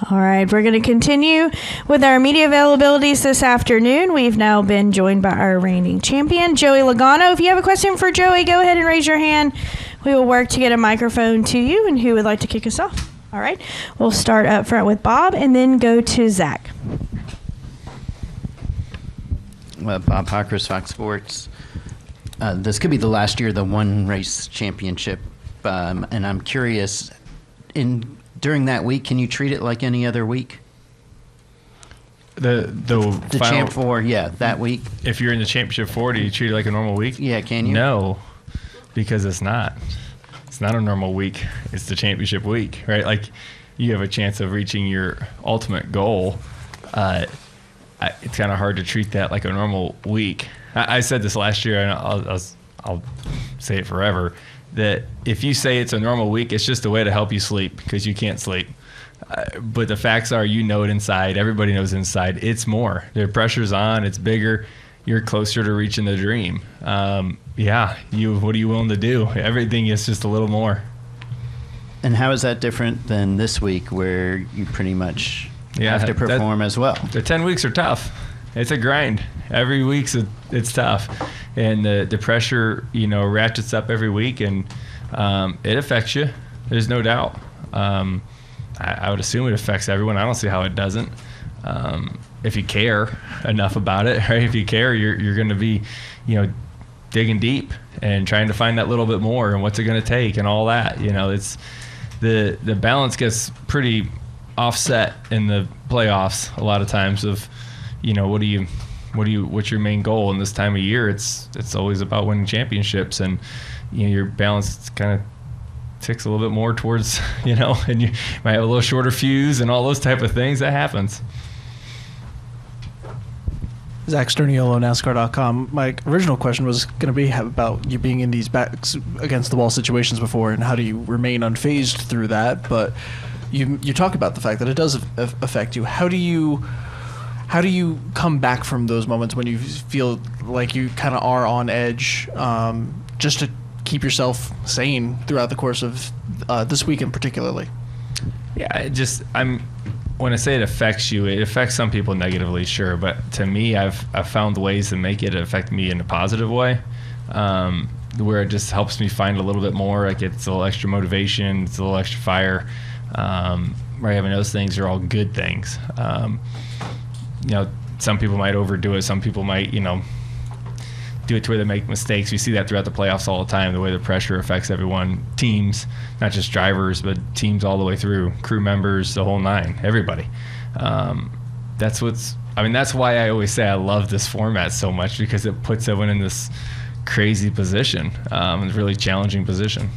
All right, we're going to continue with our media availabilities this afternoon. We've now been joined by our reigning champion, Joey Logano. If you have a question for Joey, go ahead and raise your hand. We will work to get a microphone to you. And who would like to kick us off? All right, we'll start up front with Bob and then go to Zach. Bob Hockers, Fox Sports. This could be the last year of the one race championship, and I'm curious, during that week, can you treat it like any other week? The Champ 4, that week. If you're in the Championship 4, do you treat it like a normal week? Yeah, can you? No, because it's not. It's not a normal week. It's the championship week, right? Like, you have a chance of reaching your ultimate goal. It's kind of hard to treat that like a normal week. I said this last year, and I'll say it forever, that if you say it's a normal week, it's just a way to help you sleep because you can't sleep. But the facts are, you know it inside. Everybody knows inside. It's more. The pressure's on. It's bigger. You're closer to reaching the dream. What are you willing to do? Everything is just a little more. And how is that different than this week where you pretty much have to perform as well? The 10 weeks are tough. It's a grind. Every week's it's tough. And the pressure, ratchets up every week, and it affects you. There's no doubt. I would assume it affects everyone. I don't see how it doesn't. If you care enough about it, right? If you care, you're going to be, digging deep and trying to find that little bit more and what's it going to take and all that. It's the balance gets pretty offset in the playoffs a lot of times of, what's your main goal in this time of year? It's always about winning championships, and your balance kind of ticks a little bit more towards, and you might have a little shorter fuse and all those type of things. That happens. Zach Sterniolo, NASCAR.com. My original question was going to be about you being in these backs against the wall situations before, and how do you remain unfazed through that? But you talk about the fact that it does affect you. How do you come back from those moments when you feel like you kind of are on edge, just to keep yourself sane throughout the course of this weekend particularly? Yeah, when I say it affects you, it affects some people negatively, sure. But to me, I've found ways to make it affect me in a positive way, where it just helps me find a little bit more. Like, it's a little extra motivation, it's a little extra fire. Right, I mean, those things are all good things. Some people might overdo it. Some people might, do it to where they make mistakes. We see that throughout the playoffs all the time, the way the pressure affects everyone, teams, not just drivers, but teams all the way through, crew members, the whole nine, everybody. That's why I always say I love this format so much, because it puts everyone in this crazy position, a really challenging position.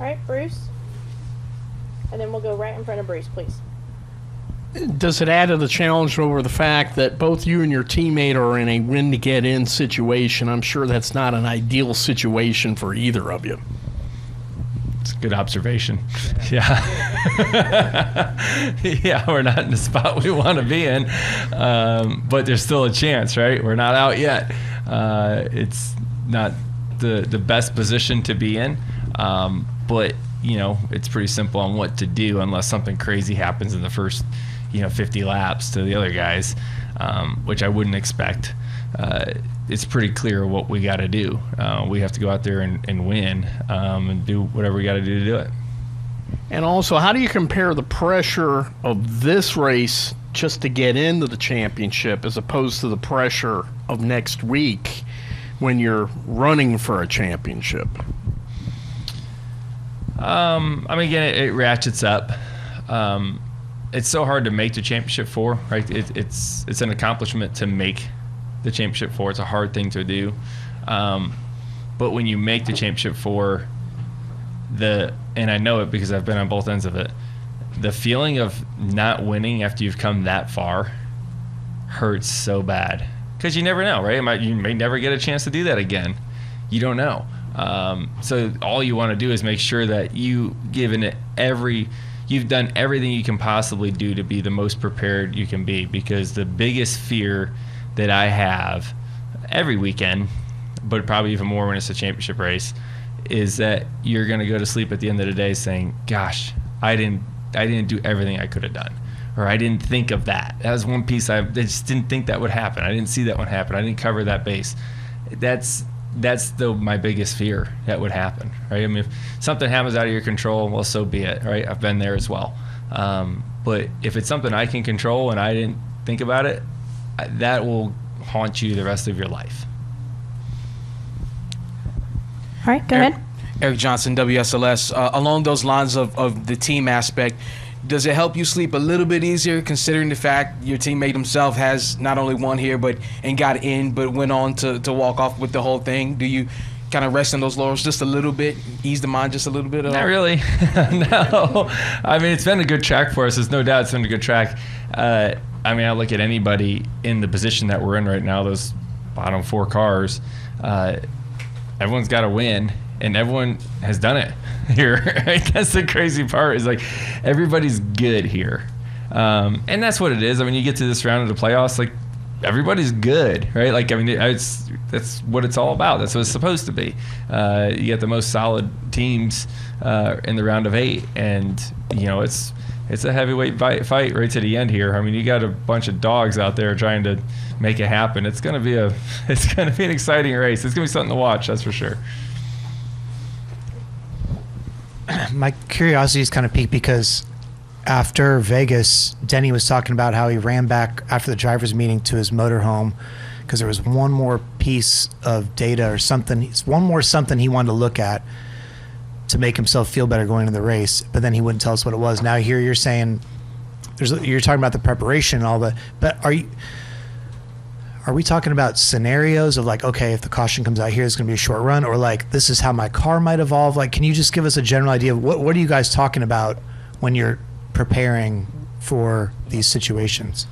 All right, Bruce. And then we'll go right in front of Bruce, please. Does it add to the challenge over the fact that both you and your teammate are in a win-to-get-in situation? I'm sure that's not an ideal situation for either of you. It's a good observation. Yeah. Yeah, we're not in the spot we want to be in, but there's still a chance, right? We're not out yet. It's not the best position to be in, but, it's pretty simple on what to do unless something crazy happens in the first 50 laps to the other guys, which I wouldn't expect. It's pretty clear what we got to do. We have to go out there and win, and do whatever we got to do it. And also, how do you compare the pressure of this race just to get into the championship as opposed to the pressure of next week when you're running for a championship? Again, it ratchets up. It's so hard to make the championship 4, right? It's an accomplishment to make the championship 4. It's a hard thing to do. But when you make the championship 4, and I know it because I've been on both ends of it, the feeling of not winning after you've come that far hurts so bad. Because you never know, right? You may never get a chance to do that again. You don't know. So all you want to do is make sure that you've done everything you can possibly do to be the most prepared you can be, because the biggest fear that I have every weekend, but probably even more when it's a championship race, is that you're going to go to sleep at the end of the day saying, gosh, I didn't didn't do everything I could have done, or I didn't think of that. That was one piece I just didn't think that would happen. I didn't see that one happen. I didn't cover that base. That's my biggest fear that would happen, right? I mean, if something happens out of your control, well, so be it, right? I've been there as well. But if it's something I can control and I didn't think about it, that will haunt you the rest of your life. All right, go ahead. Eric Johnson, WSLS. Along those lines of the team aspect, does it help you sleep a little bit easier, considering the fact your teammate himself has not only won here and got in, but went on to walk off with the whole thing? Do you kind of rest in those laurels just a little bit, ease the mind just a little bit? Not really. No. I mean, it's been a good track for us. There's no doubt it's been a good track. I mean, I look at anybody in the position that we're in right now, those bottom 4 cars, everyone's got to win, and everyone has done it here. Right? That's the crazy part, is like everybody's good here. And that's what it is. I mean, you get to this round of the playoffs, like everybody's good, right? Like, I mean, that's what it's all about. That's what it's supposed to be. You get the most solid teams in the round of 8, and you know it's a heavyweight fight right to the end here. I mean, you got a bunch of dogs out there trying to make it happen. It's gonna be an exciting race. It's gonna be something to watch, that's for sure. My curiosity is kind of piqued because after Vegas, Denny was talking about how he ran back after the drivers' meeting to his motorhome because there was one more piece of data or something. One more something he wanted to look at to make himself feel better going into the race, but then he wouldn't tell us what it was. Now here you're saying you're talking about the preparation and all that, but are we talking about scenarios of like, okay, if the caution comes out here, it's going to be a short run, or like this is how my car might evolve? Like, can you just give us a general idea of what are you guys talking about when you're preparing for these situations?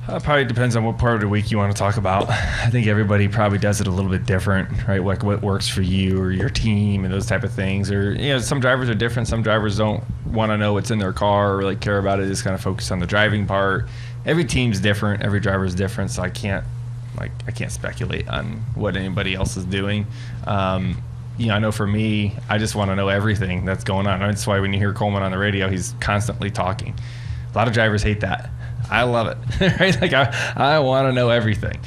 Probably depends on what part of the week you want to talk about. I think everybody probably does it a little bit different, right? Like what works for you or your team and those type of things. Or, you know, some drivers are different. Some drivers don't want to know what's in their car or really care about it. Just kind of focus on the driving part. Every team's different. Every driver's different. So I can't speculate on what anybody else is doing. You know, I know for me, I just want to know everything that's going on. That's why when you hear Coleman on the radio, he's constantly talking. A lot of drivers hate that. I love it, right? Like I want to know everything.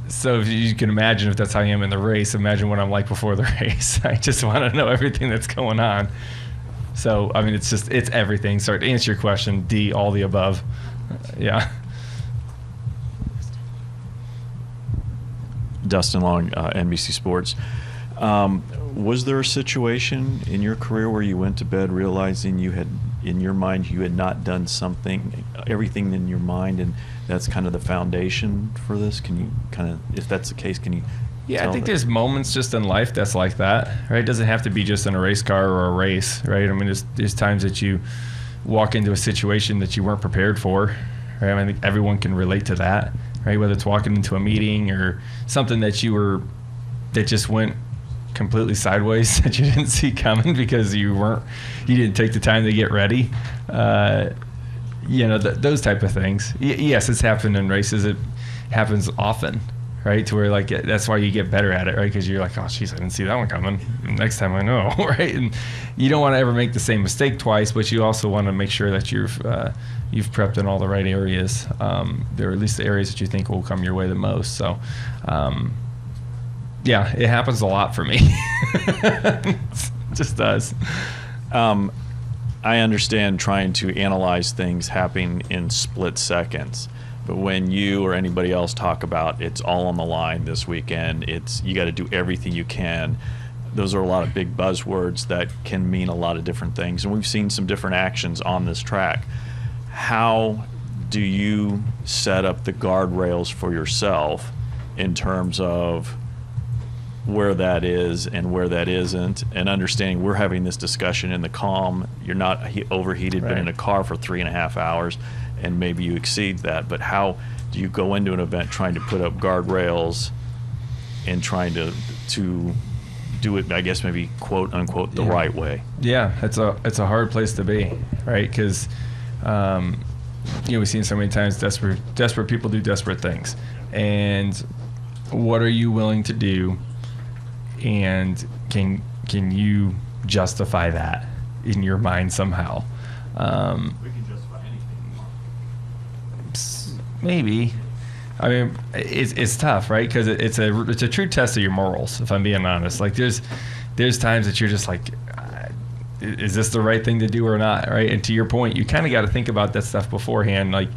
So if you can imagine if that's how I am in the race, imagine what I'm like before the race. I just want to know everything that's going on. So, I mean, it's everything. So to answer your question, D, all the above. Yeah. Dustin Long, NBC Sports. Was there a situation in your career where you went to bed realizing you had, in your mind, you had not done everything in your mind, and that's kind of the foundation for this? Can you kind of, if that's the case, can you? Yeah, I think there's moments just in life that's like that, right? It doesn't have to be just in a race car or a race, right? I mean, there's times that you walk into a situation that you weren't prepared for, right? I mean, I think everyone can relate to that, right? Whether it's walking into a meeting or something that just went completely sideways that you didn't see coming because you didn't take the time to get ready. You know, those type of things. Yes, it's happened in races. It happens often, right? To where like that's why you get better at it, right? Because you're like, oh, geez, I didn't see that one coming. Next time I know, right? And you don't want to ever make the same mistake twice, but you also want to make sure that you've prepped in all the right areas. There are at least the areas that you think will come your way the most. So. Yeah, it happens a lot for me. It just does. I understand trying to analyze things happening in split seconds, but when you or anybody else talk about it's all on the line this weekend, you got to do everything you can. Those are a lot of big buzzwords that can mean a lot of different things, and we've seen some different actions on this track. How do you set up the guardrails for yourself in terms of where that is and where that isn't, and understanding we're having this discussion in the calm, you're not overheated, right, been in a car for 3.5 hours, and maybe you exceed that, but how do you go into an event trying to put up guardrails and trying to do it, I guess maybe quote unquote the right way? Yeah, it's a hard place to be, right? Because you know, we've seen so many times desperate people do desperate things, and what are you willing to do? And can you justify that, in your mind somehow. We can justify anything. Maybe. I mean, it's tough, right? Because it's a true test of your morals, if I'm being honest. Like there's times that you're just like, is this the right thing to do or not, right? And to your point, you kind of got to think about that stuff beforehand. Like,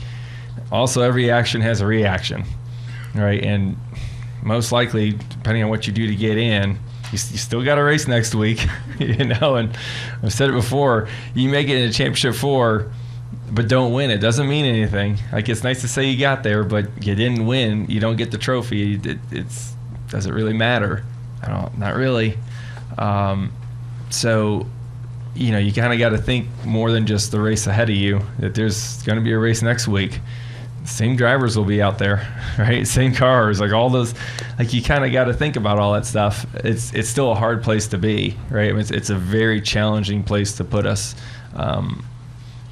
also every action has a reaction, right? And most likely, depending on what you do to get in, you still got a race next week, you know. And I've said it before: you make it in a championship 4, but don't win. It doesn't mean anything. Like, it's nice to say you got there, but you didn't win. You don't get the trophy. Does it really matter? Not really. So, you know, you kind of got to think more than just the race ahead of you, that there's going to be a race next week. Same drivers will be out there, right? Same cars, like all those, like you kind of got to think about all that stuff. It's still a hard place to be, right? I mean, it's a very challenging place to put us.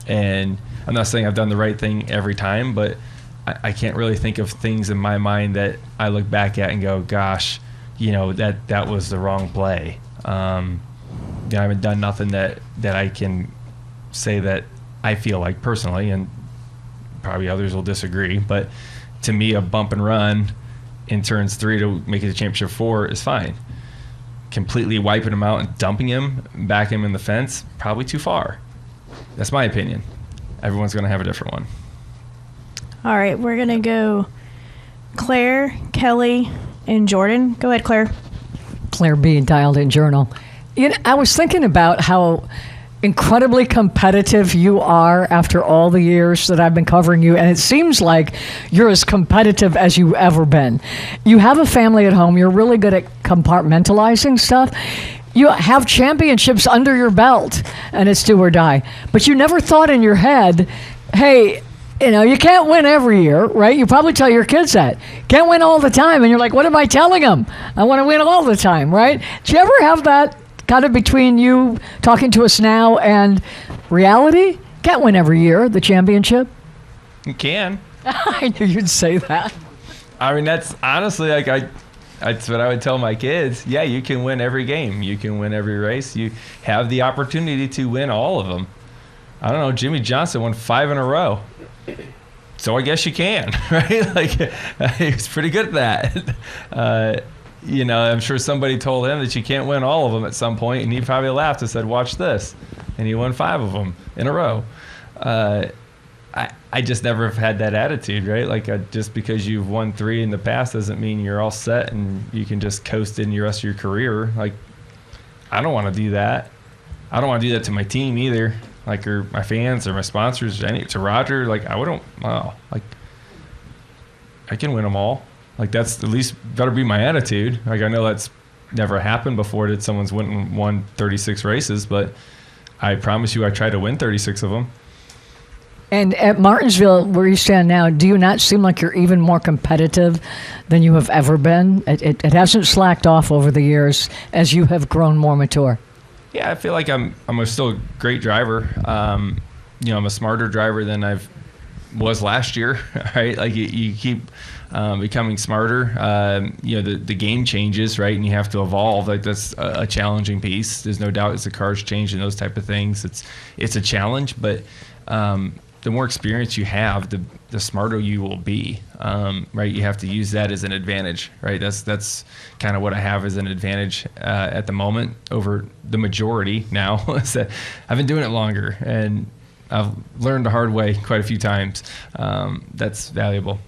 And I'm not saying I've done the right thing every time, but I can't really think of things in my mind that I look back at and go, gosh, you know, that was the wrong play. I haven't done nothing that I can say that I feel like personally, and probably others will disagree, but to me, a bump and run in turns 3 to make it to championship 4 is fine. Completely wiping him out and dumping him, back him in the fence, probably too far. That's my opinion. Everyone's going to have a different one. All right, we're going to go Claire, Kelly, and Jordan. Go ahead, Claire. Claire B., Dialed In Journal. You know, I was thinking about how incredibly competitive you are after all the years that I've been covering you, and it seems like you're as competitive as you've ever been. You have a family at home. You're really good at compartmentalizing stuff. You have championships under your belt, and it's do or die. But you never thought in your head, hey, you know, you can't win every year, right? You probably tell your kids that. Can't win all the time. And you're like, what am I telling them? I want to win all the time, right? Do you ever have that kind of between you talking to us now and reality? Can't win every year, the championship. You can. I knew you'd say that. I mean, that's honestly like that's what I would tell my kids. Yeah, you can win every game. You can win every race. You have the opportunity to win all of them. I don't know. Jimmy Johnson won 5 in a row. So I guess you can, right? Like, he was pretty good at that. You know, I'm sure somebody told him that you can't win all of them at some point, and he probably laughed and said, watch this. And he won 5 of them in a row. I just never have had that attitude, right? Like, just because you've won 3 in the past doesn't mean you're all set and you can just coast in the rest of your career. Like, I don't want to do that. I don't want to do that to my team either. Like, or my fans or my sponsors, to Roger. Like, I wouldn't, like, I can win them all. Like, that's at least better be my attitude. Like, I know that's never happened before that someone's won 36 races, but I promise you I try to win 36 of them. And at Martinsville, where you stand now, do you not seem like you're even more competitive than you have ever been? It hasn't slacked off over the years as you have grown more mature. Yeah, I feel like I'm still a great driver. You know, I'm a smarter driver than I was last year, right? Like, you keep becoming smarter. You know, the game changes, right? And you have to evolve. Like, that's a challenging piece. There's no doubt as the cars change and those type of things. It's a challenge, but the more experience you have, the smarter you will be, right? You have to use that as an advantage, right? That's kind of what I have as an advantage at the moment over the majority now. So I've been doing it longer, and I've learned the hard way quite a few times. That's valuable.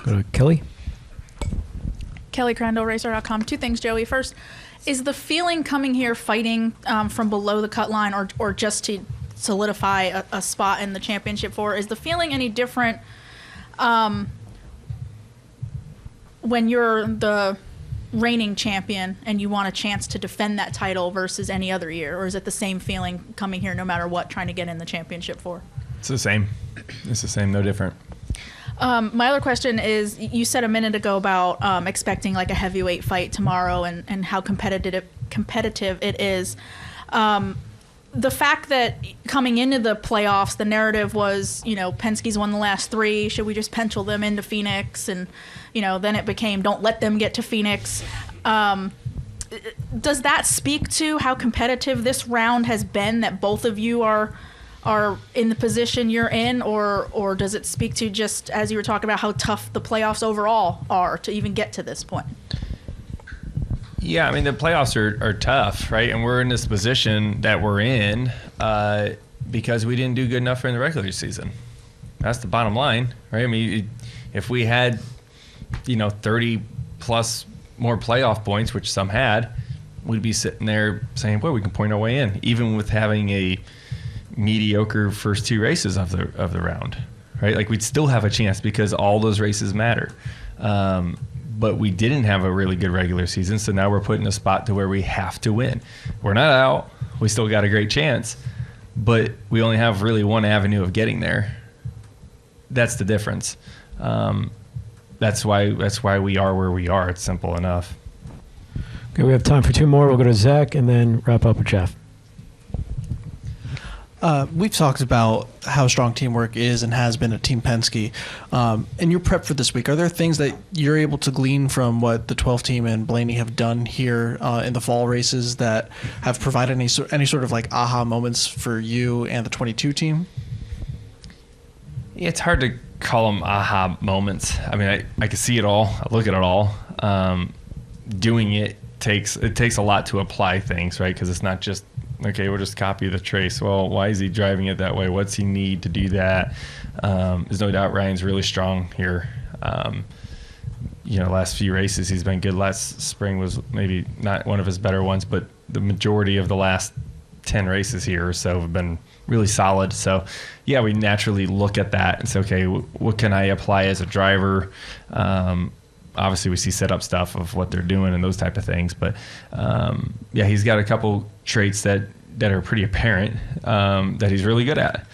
Go to Kelly. Kelly Crandall, Racer.com. 2 things, Joey. First, is the feeling coming here fighting from below the cut line or just to solidify a spot in the championship 4, is the feeling any different when you're the reigning champion and you want a chance to defend that title versus any other year? Or is it the same feeling coming here no matter what, trying to get in the championship 4? It's the same. It's the same, no different. My other question is, you said a minute ago about expecting like a heavyweight fight tomorrow and how competitive it is. The fact that coming into the playoffs, the narrative was, you know, Penske's won the last 3. Should we just pencil them into Phoenix? And, you know, then it became don't let them get to Phoenix. does that speak to how competitive this round has been, that both of you are in the position you're in, or does it speak to, just as you were talking about, how tough the playoffs overall are to even get to this point? Yeah, I mean, the playoffs are tough, right? And we're in this position that we're in because we didn't do good enough in the regular season. That's the bottom line, right? I mean, if we had, 30 plus more playoff points, which some had, we'd be sitting there saying, boy, we can point our way in, even with having a mediocre first 2 races of the round, right? Like, we'd still have a chance because all those races matter. But we didn't have a really good regular season, so now we're put in a spot to where we have to win. We're not out. We still got a great chance, but we only have really one avenue of getting there. That's the difference. That's why we are where we are. It's simple enough. Okay, we have time for 2 more. We'll go to Zach and then wrap up with Jeff. We've talked about how strong teamwork is and has been at Team Penske. In your prep for this week, are there things that you're able to glean from what the 12 team and Blaney have done here in the fall races that have provided any sort of like aha moments for you and the 22 team? Yeah, it's hard to call them aha moments. I mean, I can see it all. I look at it all. Doing it takes a lot to apply things, right? Because it's not just, okay, we'll just copy the trace. Well, why is he driving it that way? What's he need to do that? There's no doubt Ryan's really strong here. Last few races he's been good. Last spring was maybe not one of his better ones, but the majority of the last 10 races here or so have been really solid. So, yeah, we naturally look at that and say, okay, what can I apply as a driver? Obviously, we see setup stuff of what they're doing and those type of things. But, he's got a couple traits that are pretty apparent that he's really good at.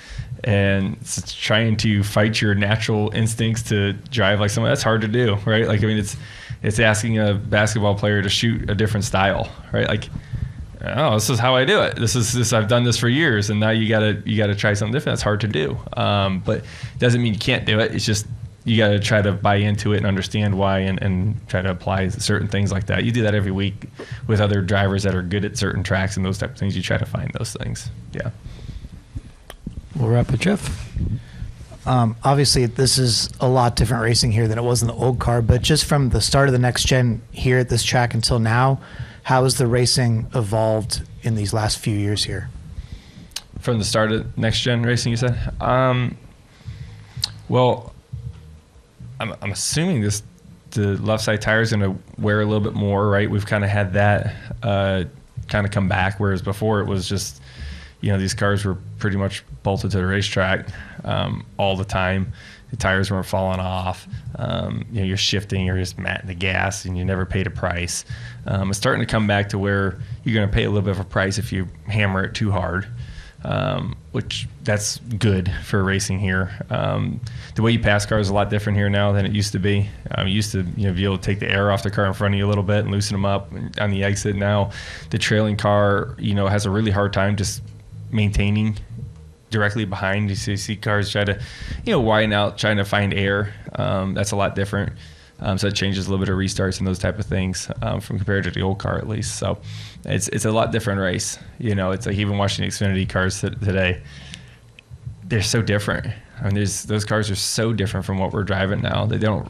And it's trying to fight your natural instincts to drive like someone, that's hard to do, right? Like, I mean, it's asking a basketball player to shoot a different style, right? Like, oh, this is how I do it. This is I've done this for years, and now you gotta try something different. That's hard to do. But it doesn't mean you can't do it. It's just you got to try to buy into it and understand why and try to apply certain things like that. You do that every week with other drivers that are good at certain tracks and those type of things. You try to find those things. Yeah. We'll wrap with Jeff. Obviously, this is a lot different racing here than it was in the old car, but just from the start of the next gen here at this track until now, how has the racing evolved in these last few years here? From the start of next gen racing, you said? Well, I'm assuming the left side tire is going to wear a little bit more, right? We've kind of had that kind of come back, whereas before it was just, these cars were pretty much bolted to the racetrack all the time. The tires weren't falling off. You're shifting, you're just matting the gas, and you never paid a price. It's starting to come back to where you're going to pay a little bit of a price if you hammer it too hard, which that's good for racing here. The way you pass cars is a lot different here now than it used to be. You used to be able to take the air off the car in front of you a little bit and loosen them up on the exit. Now the trailing car, has a really hard time just maintaining directly behind. You see cars try to, widen out, trying to find air. That's a lot different. So it changes a little bit of restarts and those type of things from compared to the old car at least. So it's a lot different race. It's like even watching the Xfinity cars today. They're so different. I mean, those cars are so different from what we're driving now. They don't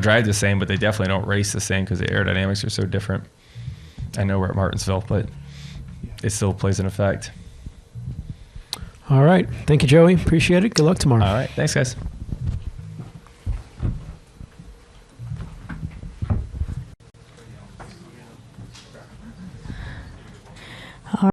drive the same, but they definitely don't race the same because the aerodynamics are so different. I know we're at Martinsville, but it still plays an effect. All right. Thank you, Joey. Appreciate it. Good luck tomorrow. All right. Thanks, guys.